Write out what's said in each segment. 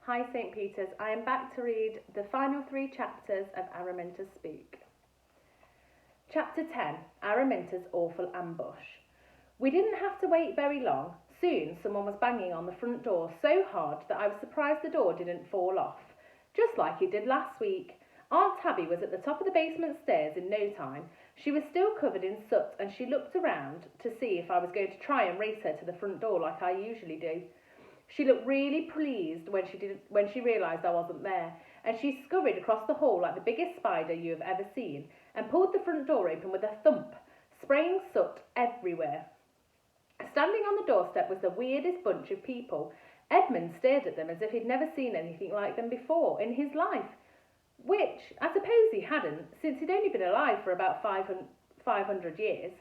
Hi St. Peter's, I am back to read the final 3 chapters of Araminta Spook. Chapter 10, Araminta's Awful Ambush. We didn't have to wait very long. Soon someone was banging on the front door so hard that I was surprised the door didn't fall off, just like it did last week. Aunt Tabby was at the top of the basement stairs in no time. She was still covered in soot and she looked around to see if I was going to try and race her to the front door like I usually do. She looked really pleased when she realised I wasn't there, and she scurried across the hall like the biggest spider you have ever seen and pulled the front door open with a thump, spraying soot everywhere. Standing on the doorstep was the weirdest bunch of people. Edmund stared at them as if he'd never seen anything like them before in his life, which I suppose he hadn't, since he'd only been alive for about 500 years.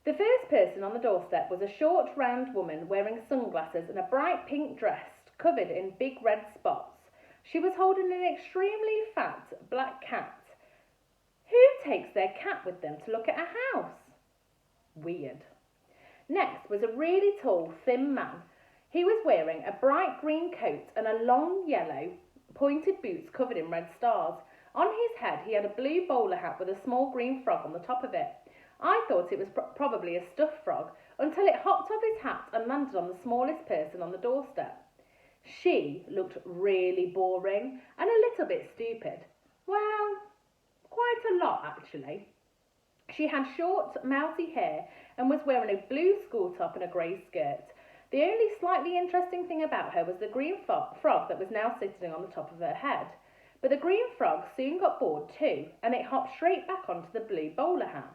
The first person on the doorstep was a short, round woman wearing sunglasses and a bright pink dress covered in big red spots. She was holding an extremely fat black cat. Who takes their cat with them to look at a house? Weird. Next was a really tall, thin man. He was wearing a bright green coat and a long yellow pointed boots covered in red stars. On his head he had a blue bowler hat with a small green frog on the top of it. I thought it was probably a stuffed frog until it hopped off his hat and landed on the smallest person on the doorstep. She looked really boring and a little bit stupid. Well, quite a lot actually. She had short, mousy hair and was wearing a blue school top and a grey skirt. The only slightly interesting thing about her was the green frog that was now sitting on the top of her head. But the green frog soon got bored too, and it hopped straight back onto the blue bowler hat.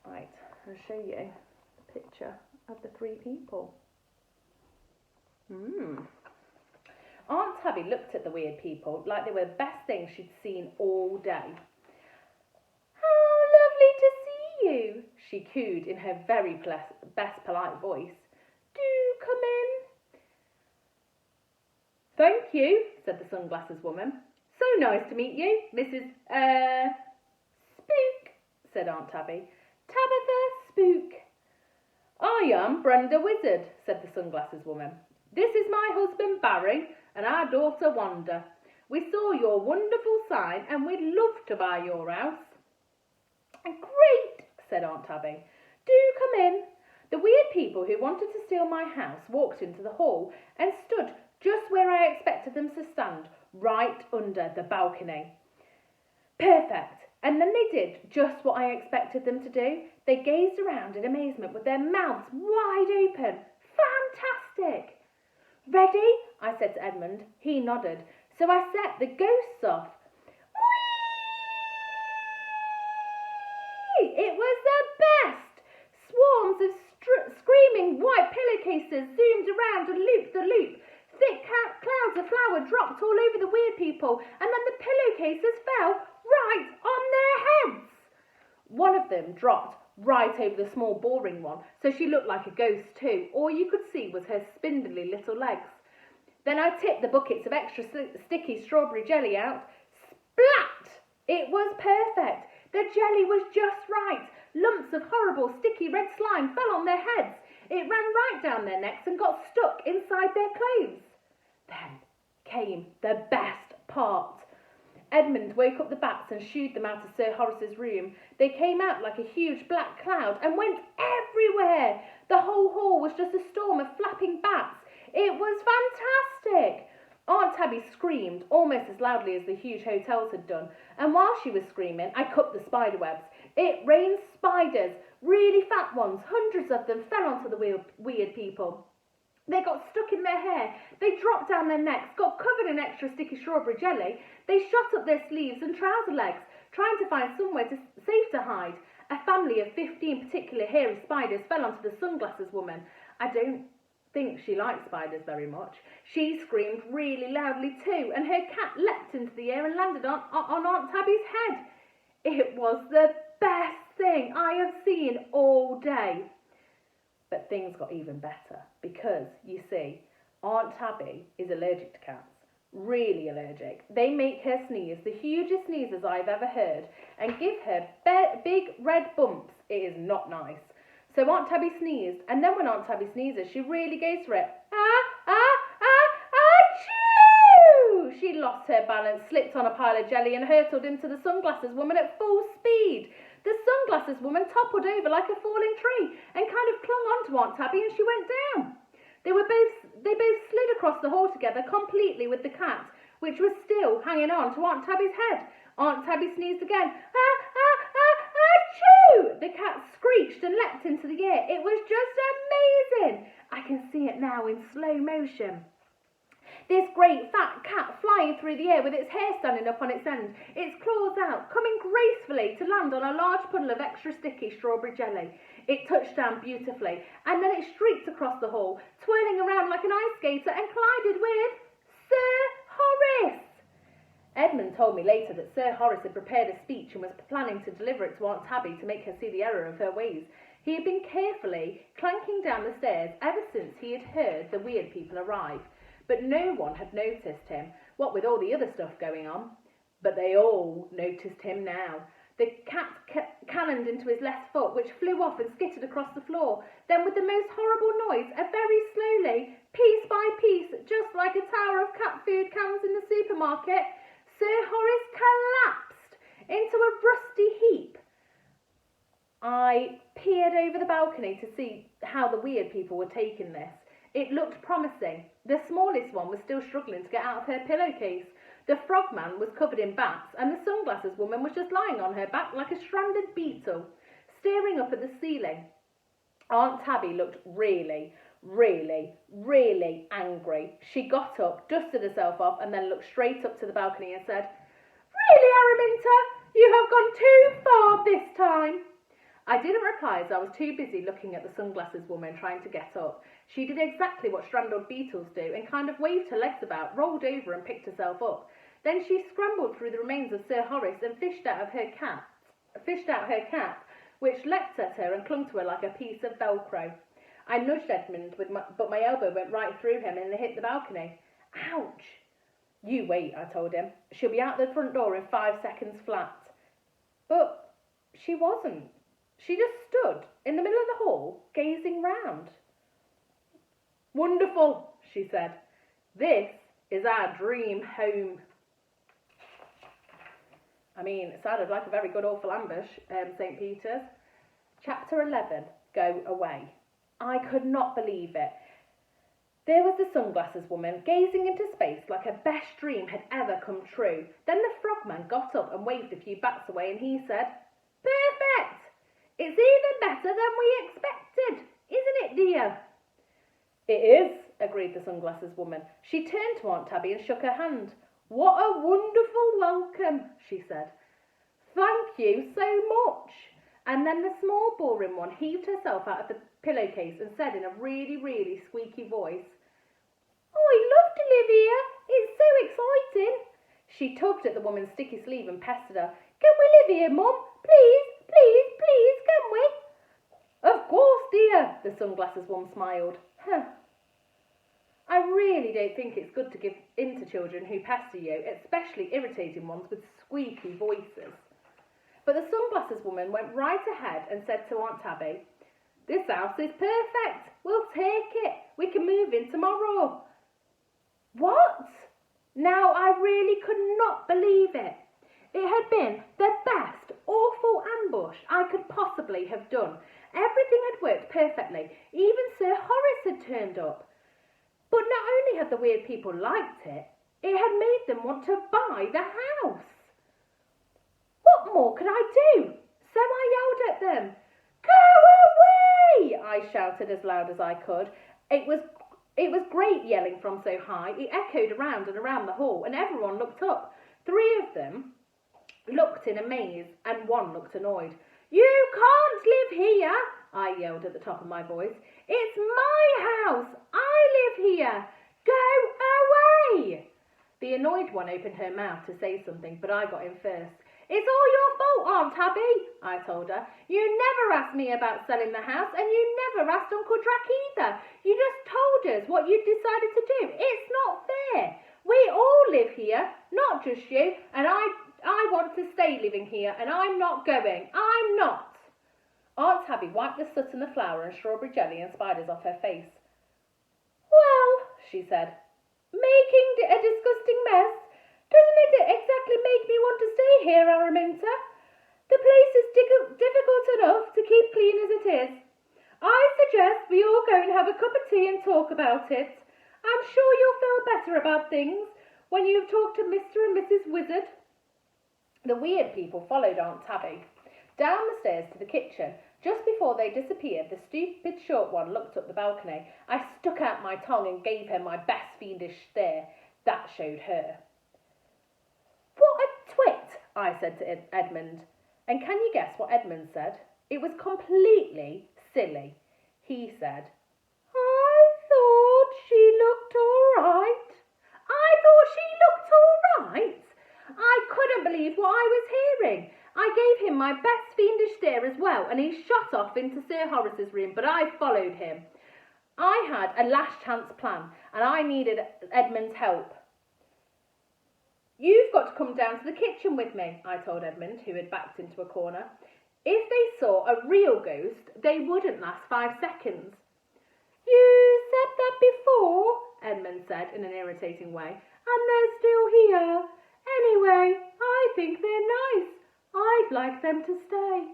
Right, I'll show you a picture of the 3 people. Aunt Tabby looked at the weird people like they were the best thing she'd seen all day. How lovely to see you, she cooed in her very best polite voice. Do come in. Thank you, said the sunglasses woman. So nice to meet you, Mrs. Spook, said Aunt Tabby. Tabitha Spook. I am Brenda Wizard, said the sunglasses woman. This is my husband Barry and our daughter Wanda. We saw your wonderful sign and we'd love to buy your house. Great, said Aunt Tabby. Do come in. The weird people who wanted to steal my house walked into the hall and stood just where I expected them to stand, right under the balcony. Perfect. And then they did just what I expected them to do. They gazed around in amazement with their mouths wide open. Fantastic! Ready? I said to Edmund. He nodded. So I set the ghosts off. Whee! It was the best! Swarms of screaming white pillowcases zoomed around and looped the loop. Thick clouds of flour dropped all over the weird people, and then the pillowcases fell right on their heads. One of them dropped right over the small boring one, so she looked like a ghost too. All you could see was her spindly little legs. Then I tipped the buckets of extra sticky strawberry jelly out. Splat! It was perfect. The jelly was just right. Lumps of horrible sticky red slime fell on their heads. It ran right down their necks and got stuck inside their clothes. Then came the best part. Edmund woke up the bats and shooed them out of Sir Horace's room. They came out like a huge black cloud and went everywhere. The whole hall was just a storm of flapping bats. It was fantastic. Aunt Tabby screamed almost as loudly as the huge hotels had done, and while she was screaming, I cut the spider webs. It rained spiders, really fat ones. Hundreds of them fell onto the weird people. They got stuck in their hair, they dropped down their necks, got covered in extra sticky strawberry jelly. They shot up their sleeves and trouser legs, trying to find somewhere safe to hide. A family of 15 particular hairy spiders fell onto the sunglasses woman. I don't think she liked spiders very much. She screamed really loudly too, and her cat leapt into the air and landed on Aunt Tabby's head. It was the best thing I have seen all day. But things got even better because, you see, Aunt Tabby is allergic to cats. Really allergic. They make her sneeze, the hugest sneezes I've ever heard, and give her big red bumps. It is not nice. So Aunt Tabby sneezed, and then when Aunt Tabby sneezes, she really goes for it. Ah, ah, lost her balance, slipped on a pile of jelly and hurtled into the sunglasses woman at full speed. The sunglasses woman toppled over like a falling tree and kind of clung onto Aunt Tabby and she went down. They both slid across the hall together completely with the cat, which was still hanging on to Aunt Tabby's head. Aunt Tabby sneezed again. Ah, ah, ah, achoo! The cat screeched and leapt into the air. It was just amazing. I can see it now in slow motion. This great fat cat flying through the air with its hair standing up on its end, its claws out, coming gracefully to land on a large puddle of extra sticky strawberry jelly. It touched down beautifully, and then it streaked across the hall, twirling around like an ice skater and collided with Sir Horace. Edmund told me later that Sir Horace had prepared a speech and was planning to deliver it to Aunt Tabby to make her see the error of her ways. He had been carefully clanking down the stairs ever since he had heard the weird people arrive. But no one had noticed him, what with all the other stuff going on. But they all noticed him now. The cat cannoned into his left foot, which flew off and skittered across the floor. Then with the most horrible noise, and very slowly, piece by piece, just like a tower of cat food cans in the supermarket, Sir Horace collapsed into a rusty heap. I peered over the balcony to see how the weird people were taking this. It looked promising. The smallest one was still struggling to get out of her pillowcase. The frogman was covered in bats, and the sunglasses woman was just lying on her back like a stranded beetle, staring up at the ceiling. Aunt Tabby looked really angry. She got up, dusted herself off, and then looked straight up to the balcony and said, "Really, Araminta? You have gone too far this time." I didn't reply as I was too busy looking at the sunglasses woman trying to get up. She did exactly what stranded beetles do and kind of waved her legs about, rolled over and picked herself up. Then she scrambled through the remains of Sir Horace and fished out her cat, which leapt at her and clung to her like a piece of Velcro. I nudged Edmund, but my elbow went right through him and hit the balcony. Ouch! You wait, I told him. She'll be out the front door in 5 seconds flat. But she wasn't. She just stood in the middle of the hall, gazing round. "Wonderful," she said. "This is our dream home." I mean, it sounded like a very good awful ambush, St. Peter's. Chapter 11, Go Away. I could not believe it. There was the sunglasses woman, gazing into space like her best dream had ever come true. Then the frogman got up and waved a few bats away, and he said, "Perfect! It's even better than we expected, isn't it, dear?" "It is," agreed the sunglasses woman. She turned to Aunt Tabby and shook her hand. "What a wonderful welcome," she said. "Thank you so much." And then the small boring one heaved herself out of the pillowcase and said in a really squeaky voice, "I love to live here. It's so exciting." She tugged at the woman's sticky sleeve and pestered her. "Can we live here, Mum? Please, can we?" "Of course, dear," the sunglasses woman smiled. I really don't think it's good to give in to children who pester you, especially irritating ones with squeaky voices. But the sunglasses woman went right ahead and said to Aunt Tabby, "This house is perfect. We'll take it. We can move in tomorrow." What? Now I really could not believe it. It had been the best awful ambush I could possibly have done. Everything had worked perfectly. Even Sir Horace had turned up. But not only had the weird people liked it, it had made them want to buy the house. What more could I do? So I yelled at them. "Go away!" I shouted as loud as I could. It was great yelling from so high. It echoed around and around the hall, and everyone looked up. 3 of them looked in amaze, and 1 looked annoyed. "You can't live here," I yelled at the top of my voice. "It's my house. I live here. Go away!" The annoyed one opened her mouth to say something, but I got in first. "It's all your fault, Aunt Tabby," I told her. "You never asked me about selling the house, and you never asked Uncle Drac either. You just told us what you'd decided to do. It's not fair. We all live here, not just you, and I want to stay living here, and I'm not going. I'm not." Aunt Tabby wiped the soot and the flour and strawberry jelly and spiders off her face. "Well," she said, "making a disgusting mess Doesn't it exactly make me want to stay here, Araminta? The place is difficult enough to keep clean as it is. I suggest we all go and have a cup of tea and talk about it. I'm sure you'll feel better about things when you've talked to Mr. and Mrs. Wizard. The weird people followed Aunt Tabby down the stairs to the kitchen. Just before they disappeared, the stupid short one looked up the balcony. I stuck out my tongue and gave her my best fiendish stare. That showed her. What a twit, I said to Edmund. And can you guess what Edmund said? It was completely silly. He said, I thought she looked all right. I thought she looked all right? I couldn't believe what I was hearing. I gave him my best fiendish stare as well, and he shot off into Sir Horace's room, but I followed him. I had a last chance plan, and I needed Edmund's help. You've got to come down to the kitchen with me, I told Edmund, who had backed into a corner. If they saw a real ghost, they wouldn't last 5 seconds. You said that before, Edmund said in an irritating way, and they're still here. Anyway, I think they're nice. I'd like them to stay.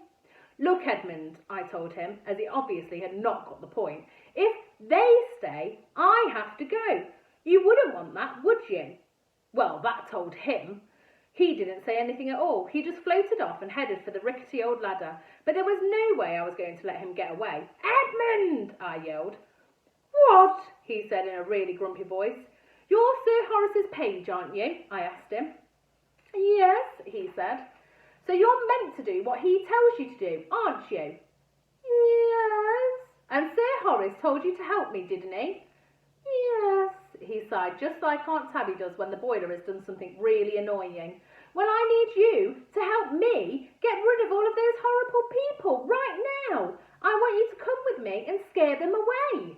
Look, Edmund, I told him, as he obviously had not got the point. If they stay, I have to go. You wouldn't want that, would you? Well, that told him. He didn't say anything at all. He just floated off and headed for the rickety old ladder. But there was no way I was going to let him get away. Edmund! I yelled. What? He said in a really grumpy voice. You're Sir Horace's page, aren't you? I asked him. Yes, he said. So you're meant to do what he tells you to do, aren't you? Yes. And Sir Horace told you to help me, didn't he? Yes, he sighed, just like Aunt Tabby does when the boiler has done something really annoying. Well, I need you to help me get rid of all of those horrible people right now. I want you to come with me and scare them away.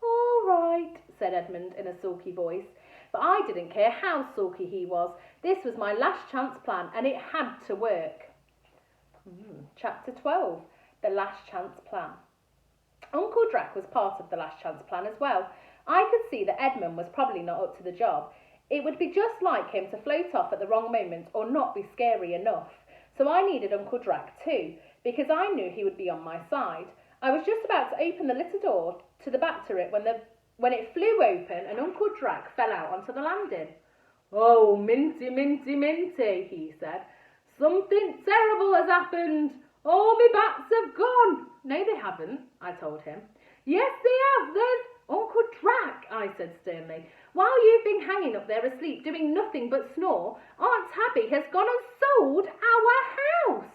All right, said Edmund in a sulky voice. But I didn't care how sulky he was. This was my last chance plan, and it had to work. Chapter 12, The Last Chance Plan. Uncle Drac was part of the last chance plan as well. I could see that Edmund was probably not up to the job. It would be just like him to float off at the wrong moment or not be scary enough. So I needed Uncle Drac too, because I knew he would be on my side. I was just about to open the little door to the back turret when it flew open and Uncle Drac fell out onto the landing. Oh, Minty, Minty, Minty, he said. Something terrible has happened. All me bats have gone. No, they haven't, I told him. Yes, they have. There's Uncle Drac, I said sternly. While you've been hanging up there asleep doing nothing but snore, Aunt Tabby has gone and sold our house.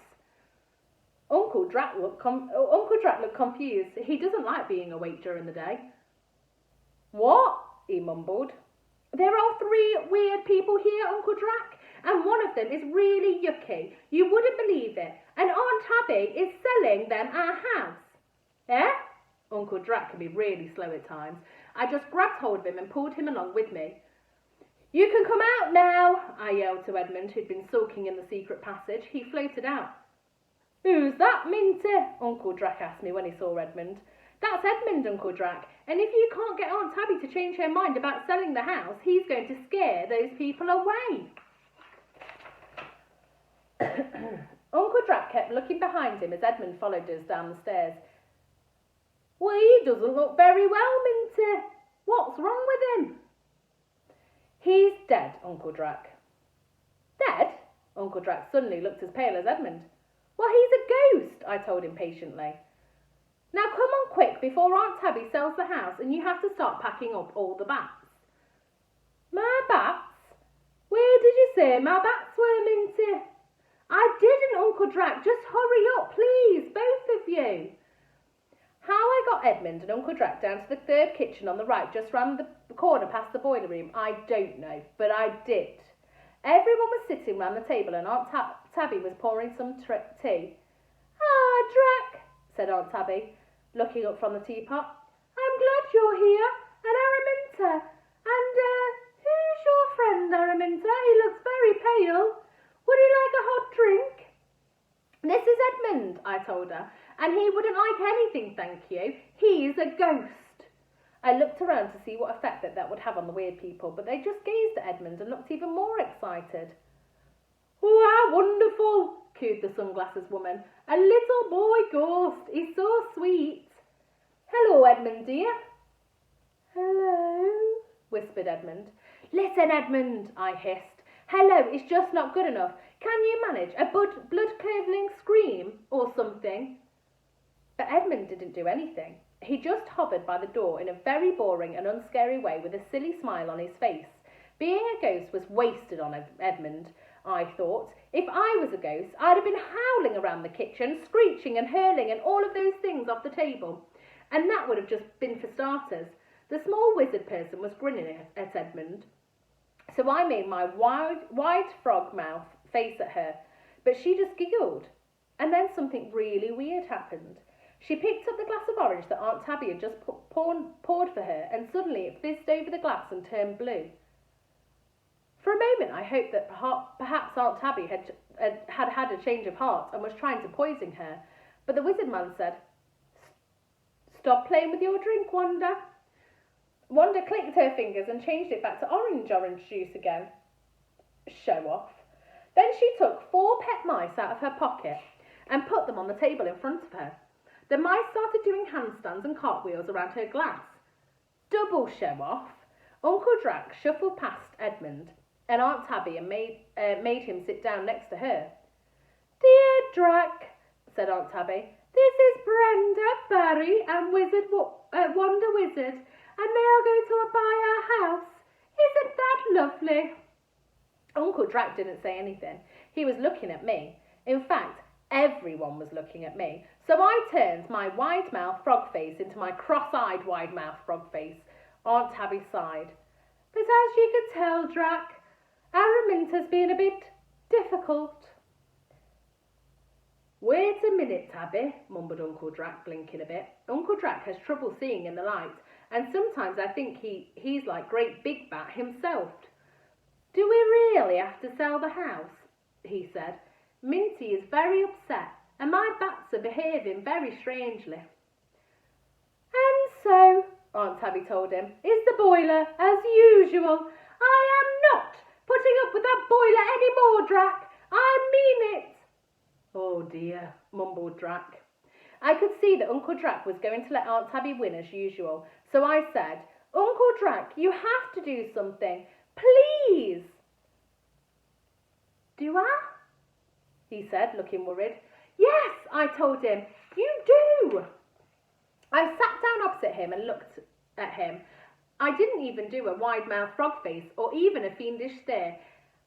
Uncle Drac looked confused. He doesn't like being awake during the day. What? He mumbled. There are 3 weird people here, Uncle Drac, and one of them is really yucky. You wouldn't believe it. And Aunt Tabby is selling them our house. Eh? Uncle Drac can be really slow at times. I just grabbed hold of him and pulled him along with me. You can come out now, I yelled to Edmund, who'd been sulking in the secret passage. He floated out. Who's that, Minty? Uncle Drac asked me when he saw Edmund. That's Edmund, Uncle Drac, and if you can't get Aunt Tabby to change her mind about selling the house, he's going to scare those people away. Uncle Drac kept looking behind him as Edmund followed us down the stairs. Well, he doesn't look very well, Minty. What's wrong with him? He's dead, Uncle Drac. Dead? Uncle Drac suddenly looked as pale as Edmund. Well, he's a ghost, I told him patiently. Now come on quick before Aunt Tabby sells the house and you have to start packing up all the bats. My bats? Where did you say my bats were, Minty? I didn't, Uncle Drac. Just hurry up, please, both of you. How I got Edmund and Uncle Drac down to the 3rd kitchen on the right, just round the corner past the boiler room, I don't know, but I did. Everyone was sitting round the table and Aunt Tabby was pouring some tea. Ah, Drac, said Aunt Tabby, looking up from the teapot. I'm glad you're here, and Araminta. And, who's your friend, Araminta? He looks very pale. Would he like a hot drink? This is Edmund, I told her, and he wouldn't like anything, thank you. He's a ghost. I looked around to see what effect that would have on the weird people, but they just gazed at Edmund and looked even more excited. "Oh, how wonderful," cooed the sunglasses woman. "A little boy ghost. He's so sweet." "Hello, Edmund, dear." "Hello," whispered Edmund. "Listen, Edmund," I hissed. "Hello is just not good enough. Can you manage a blood-curdling scream or something?" But Edmund didn't do anything. He just hovered by the door in a very boring and unscary way with a silly smile on his face. Being a ghost was wasted on Edmund, I thought. If I was a ghost, I'd have been howling around the kitchen, screeching and hurling and all of those things off the table. And that would have just been for starters. The small wizard person was grinning at Edmund, so I made my wide frog mouth face at her, but she just giggled. And then something really weird happened. She picked up the glass of orange that Aunt Tabby had just poured for her, and suddenly it fizzed over the glass and turned blue. For a moment I hoped that perhaps Aunt Tabby had a change of heart and was trying to poison her, but the wizard man said, "Stop playing with your drink, Wanda." Wanda clicked her fingers and changed it back to orange juice again. Show off. Then she took 4 pet mice out of her pocket and put them on the table in front of her. The mice started doing handstands and cartwheels around her glass. Double show off. Uncle Drac shuffled past Edmund and Aunt Tabby and made him sit down next to her. "Dear Drac," said Aunt Tabby, "this is Brenda, Barry and Wanda Wizard, and they are going to buy our house. Isn't that lovely?" Uncle Drac didn't say anything. He was looking at me. In fact, everyone was looking at me. So I turned my wide-mouthed frog face into my cross-eyed wide-mouthed frog face. Aunt Tabby sighed. "But as you could tell, Drac, Araminta's been a bit difficult." "Wait a minute, Tabby," mumbled Uncle Drac, blinking a bit. Uncle Drac has trouble seeing in the light, and sometimes I think he's like Great Big Bat himself. "Do we really have to sell the house?" he said. "Minty is very upset, and my bats are behaving very strangely." "And so," Aunt Tabby told him, "is the boiler, as usual. I am not putting up with that boiler any more, Drac. I mean it." "Oh dear," mumbled Drac. I could see that Uncle Drac was going to let Aunt Tabby win as usual, so I said, "Uncle Drac, you have to do something. Please." "Do I?" he said, looking worried. "Yes," I told him, "you do." I sat down opposite him and looked at him. I didn't even do a wide-mouthed frog face or even a fiendish stare.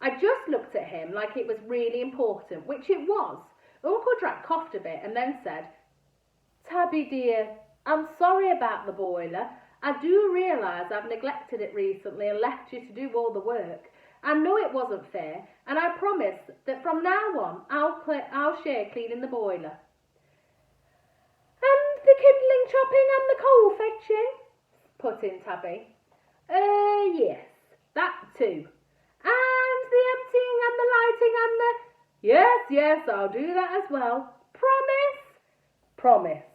I just looked at him like it was really important, which it was. Uncle Drac coughed a bit and then said, "Tabby dear, I'm sorry about the boiler. I do realise I've neglected it recently and left you to do all the work. I know it wasn't fair, and I promise that from now on I'll share cleaning the boiler." "And the kindling chopping and the coal fetching," put in Tabby. Yes, that too. And the emptying and the lighting and the..." Yes, I'll do that as well. Promise?" "Promise,"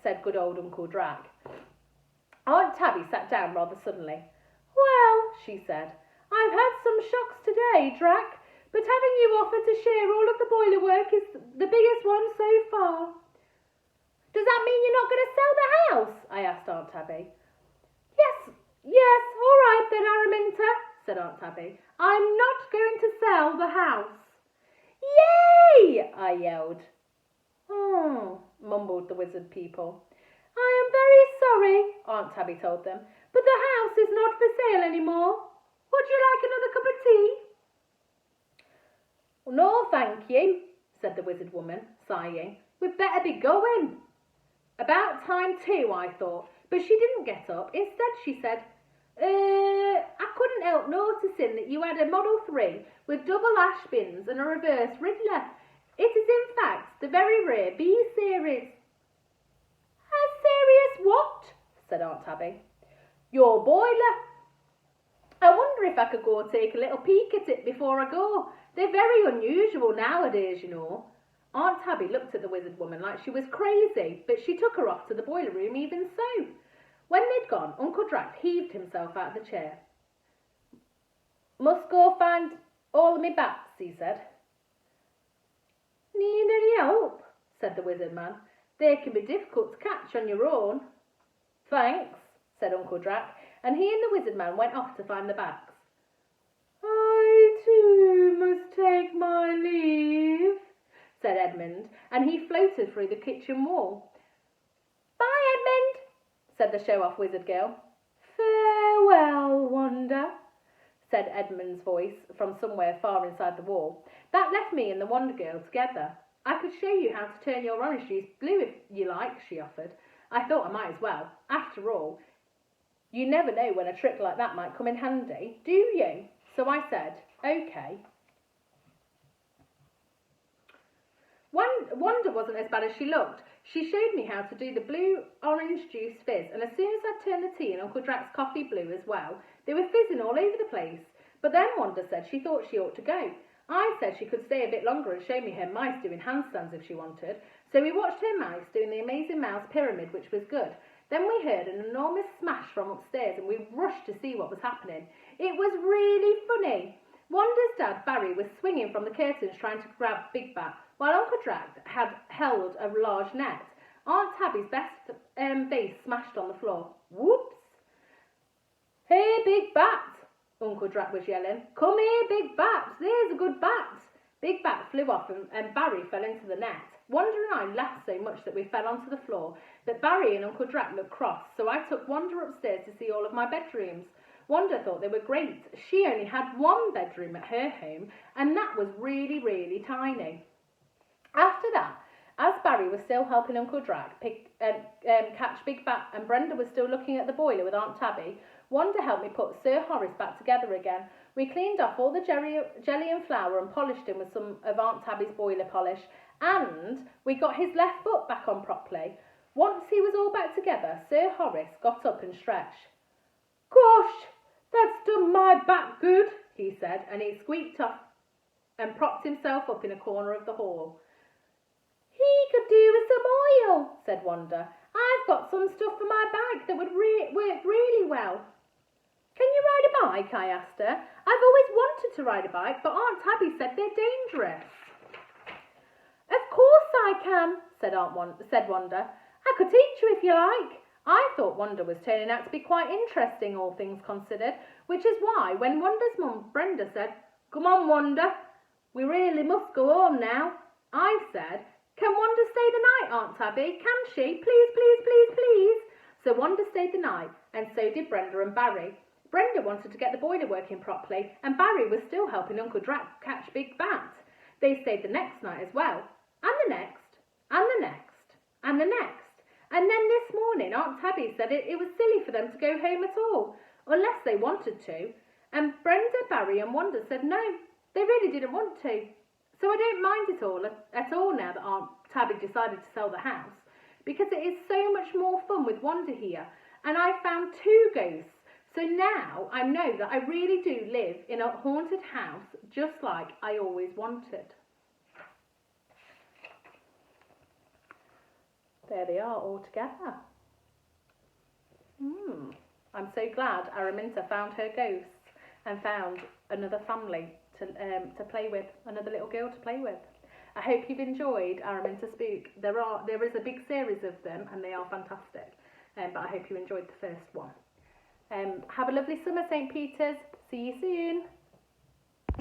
said good old Uncle Drac. Aunt Tabby sat down rather suddenly. "Well," she said, "I've had some shocks today, Drac, but having you offer to share all of the boiler work is the biggest one so far." "Does that mean you're not going to sell the house?" I asked Aunt Tabby. Yes, all right then, Araminta," said Aunt Tabby. "I'm not going to sell the house." "Yay!" I yelled. "Oh," mumbled the wizard people. "I am very sorry," Aunt Tabby told them, "but the house is not for sale anymore. Would you like another cup of tea?" "No, thank you," said the wizard woman, sighing. "We'd better be going." About time too, I thought, but she didn't get up. Instead, she said, I couldn't help noticing that you had a Model 3 with double ash bins and a reverse Riddler. It is in fact the very rare B series." "A serious what?" said Aunt Tabby. "Your boiler. I wonder if I could go take a little peek at it before I go. They're very unusual nowadays, you know." Aunt Tabby looked at the wizard woman like she was crazy, but she took her off to the boiler room even so. When they'd gone, Uncle Drac heaved himself out of the chair. "Must go find all of me bats," he said. "Need any help?" said the wizard man. "They can be difficult to catch on your own." "Thanks," said Uncle Drac, and he and the wizard man went off to find the bats. "I too must take my leave," said Edmund, and he floated through the kitchen wall. "Bye, Edmund," said the show-off wizard girl. "Farewell, Wanda," said Edmund's voice from somewhere far inside the wall. That left me and the Wonder Girl together. "I could show you how to turn your orange juice blue if you like," she offered. I thought I might as well. After all, you never know when a trick like that might come in handy, do you? So I said, "Okay." Wanda wasn't as bad as she looked. She showed me how to do the blue orange juice fizz, and as soon as I turned the tea and Uncle Drac's coffee blue as well, they were fizzing all over the place. But then Wanda said she thought she ought to go. I said she could stay a bit longer and show me her mice doing handstands if she wanted. So we watched her mice doing the Amazing Mouse Pyramid, which was good. Then we heard an enormous smash from upstairs and we rushed to see what was happening. It was really funny. Wanda's dad, Barry, was swinging from the curtains trying to grab Big Bat, while Uncle Drac had held a large net. Aunt Tabby's best vase smashed on the floor. Whoops! "Hey, Big Bat!" Uncle Drac was yelling. "Come here, Big Bat! There's a good bat!" Big Bat flew off and Barry fell into the net. Wanda and I laughed so much that we fell onto the floor, but Barry and Uncle Drac looked cross, so I took Wanda upstairs to see all of my bedrooms. Wanda thought they were great. She only had one bedroom at her home, and that was really, really tiny. After that, as Barry was still helping Uncle Drac catch Big Bat and Brenda was still looking at the boiler with Aunt Tabby, Wanda helped me put Sir Horace back together again. We cleaned off all the jelly and flour and polished him with some of Aunt Tabby's boiler polish, and we got his left foot back on properly. Once he was all back together, Sir Horace got up and stretched. "Gosh, that's done my back good," he said, and he squeaked off and propped himself up in a corner of the hall. "He could do with some oil," said Wanda. "I've got some stuff for my bag that would work really well." "Can you ride a bike?" I asked her. "I've always wanted to ride a bike, but Aunt Tabby said they're dangerous." "Of course I can," said Wanda. "I could teach you if you like." I thought Wanda was turning out to be quite interesting, all things considered, which is why when Wanda's mum Brenda said, "Come on, Wanda, we really must go home now," I said, "Can Wanda stay the night, Aunt Tabby? Can she? Please, please, please, please." So Wanda stayed the night, and so did Brenda and Barry. Brenda wanted to get the boiler working properly, and Barry was still helping Uncle Drac catch Big Bat. They stayed the next night as well, and the next, and the next, and the next. And then this morning, Aunt Tabby said it was silly for them to go home at all, unless they wanted to. And Brenda, Barry and Wanda said no, they really didn't want to. So I don't mind it all at all now that Aunt Tabby decided to sell the house, because it is so much more fun with Wanda here. And I found 2 ghosts, so now I know that I really do live in a haunted house just like I always wanted. There they are all together. I'm so glad Araminta found her ghosts and found another family to play with, another little girl to play with. I hope you've enjoyed Araminta Spook. There is a big series of them and they are fantastic. But I hope you enjoyed the first one. Have a lovely summer, St. Peter's. See you soon.